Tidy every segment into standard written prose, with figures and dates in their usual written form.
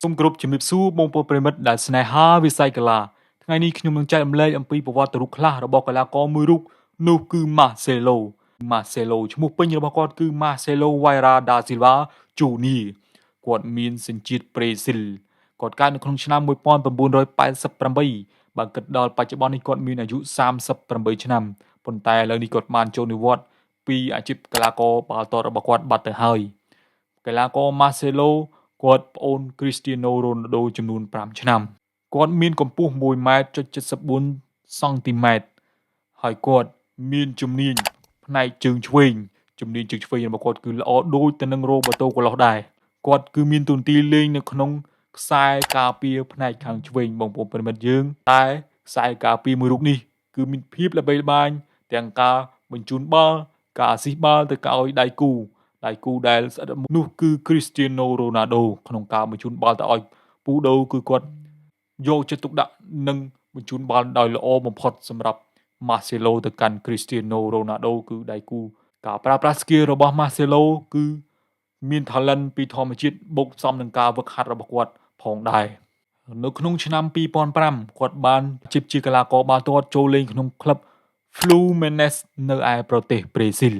សូមគោរពជំរាបសួរបងប្អូនប្រិមិត្តដែលស្នេហាវិស័យកីឡាថ្ងៃនេះខ្ញុំនឹងចែករំលែកអំពីប្រវត្តិរូបខ្លះរបស់កីឡាករមួយរូបនោះគឺ Marcelo ឈ្មោះពេញរបស់គាត់គឺ Marcelo Vieira da Silva Jr. គាត់មានសញ្ជាតិប្រេស៊ីលគាត់កើតនៅក្នុងឆ្នាំ1988បើគិតដល់បច្ចុប្បន្ននេះគាត់មានអាយុ38ឆ្នាំប៉ុន្តែឥឡូវនេះគាត់បានចូលនិវត្តន៍ពីអាជីពកីឡាករបាល់ទាត់របស់គាត់បាត់ទៅហើយកីឡាករ Marcelo គាត់ប្អូន Cristiano Ronaldo ចំនួន5ឆ្នាំគាត់មានកម្ពស់1.74 ម៉ែត្រសង់ទីម៉ែត្រហើយគាត់មានជំនាញផ្នែកជើងឆ្វេងរបស់គាត់គឺល្អដូចទៅនឹង Roberto Carlos ដែរគាត់គឺមានតួនាទីលេងនៅក្នុងខ្សែការពារផ្នែកខាងឆ្វេងបងប្អូនប្រិមិត្តយើងតែខ្សែការពារមួយរូបនេះគឺមានភាពល្បីល្បាញទាំងការបញ្ជូនបាល់ការអាស៊ីសបាល់ទៅឲ្យដៃគូដែលស្អិតនោះគឺ Cristiano Ronaldo ក្នុងការបញ្ជូនបាល់ទៅឲ្យពូដូគឺគាត់យកចិត្តទុកដាក់និងបញ្ជូនបាល់ដោយល្អបំផុតសម្រាប់ Marcelo ទៅកាន់ Cristiano Ronaldo គឺដៃគូការប្រើប្រាស់ skill របស់ Marcelo គឺមាន talent ពីធម្មជាតិបូកផ្សំនឹងការហ្វឹកហាត់របស់គាត់ផងដែរនៅក្នុងឆ្នាំ2005គាត់បានជីពជាកីឡាករបាល់ទាត់ចូលលេងក្នុងក្លឹប Fluminense នៅឯប្រទេសប្រេស៊ីល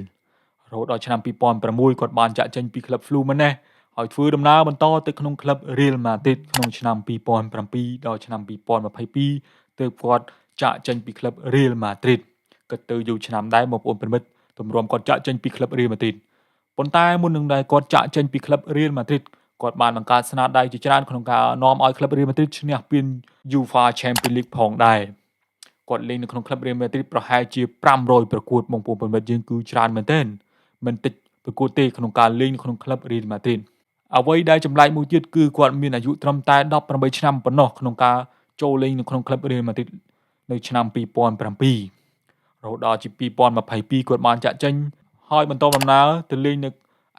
រហូតដល់ឆ្នាំ2006គាត់បានចាក់ចេញពីក្លឹប Fluminense ហើយធ្វើដំណើរបន្តទៅក្នុងក្លឹប Real Madrid ក្នុងឆ្នាំ2007ដល់ឆ្នាំ2022ទើបគាត់ចាក់ចេញពីក្លឹប Real Madrid គិតទៅយូរឆ្នាំដែរបងប្អូនប្រិមិត្តទម្រាំគាត់ចាក់ចេញពីក្លឹប Real Madrid ប៉ុន្តែមុននឹងដែលគាត់ចាក់ចេញពីក្លឹប Real Madrid គាត់បានបង្កើតស្នាដៃជាច្រើនក្នុងការនាំឲ្យក្លឹប Real Madrid ឈ្នះពាន UEFA Champions League ផងដែរគាត់លេងនៅក្នុងក្លឹប Real Madrid ប្រហែលជា500ប្រកួតបងប្អូនប្រិមិត្តយើងគឺច្រើនមែនទែនមិនតិចប្រកួតទេក្នុងការលេងនៅក្នុងក្លឹប Real Madrid អ្វីដែលចម្លែកមួយទៀតគឺគាត់មានអាយុត្រឹមតែ18ឆ្នាំប៉ុណ្ណោះក្នុងការចូលលេងនៅក្នុងក្លឹប Real Madrid នៅឆ្នាំ2007រហូតដល់ឆ្នាំ2022គាត់បានចាក់ចេញហើយបន្តដំណើរទៅលេងនៅ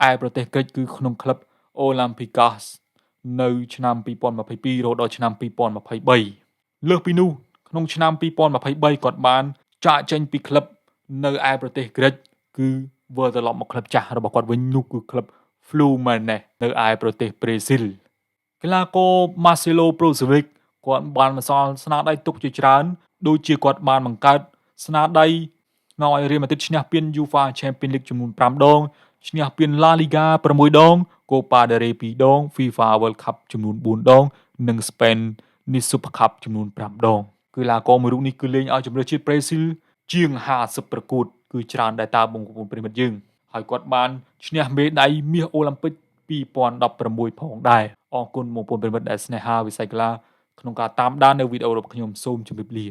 ឯប្រទេសក្រិកគឺក្នុងក្លឹប Olympiacos នៅឆ្នាំ2022រហូតដល់ឆ្នាំ2023លើសពីនោះក្នុងឆ្នាំ2023គាត់បានចាក់ចេញពីក្លឹបនៅឯប្រទេសក្រិកគឺវិលត្រឡប់មកក្លឹបចាស់របស់គាត់វិញនោះគឺក្លឹប Fluminense នៅឯប្រទេសប្រេស៊ីលកីឡាករ Marcelo Brozovic គាត់បានបន្សល់ស្នាដៃទុកជាច្រើនដូចជាគាត់បានបង្កើតស្នាដៃនាំឲ្យ Real Madrid ឈ្នះពាន UEFA Champions League ចំនួន5ដងឈ្នះពាន La Liga 6ដង Copa del Rey 2ដង FIFA World Cup ចំនួន4ដងនិង Spanish Super Cup ចំនួន5ដងកីឡាករមួយរូបនេះគឺលេងឲ្យជម្រើសជាតិប្រេស៊ីលជាង50ប្រកួតគឺច្រើនដែរតើបងប្អូនប្រិមិត្តយើងហើយគាត់បានឈ្នះមេដាយមាសអូឡ িম্প ិក2016ផងដែរអរគុណបងប្អូនប្រិមិត្តដែលស្នេហាវិស័យកីឡាក្នុងការតាមដាននៅវីដេអូរបស់ខ្ញុំសូមជម្រាបលា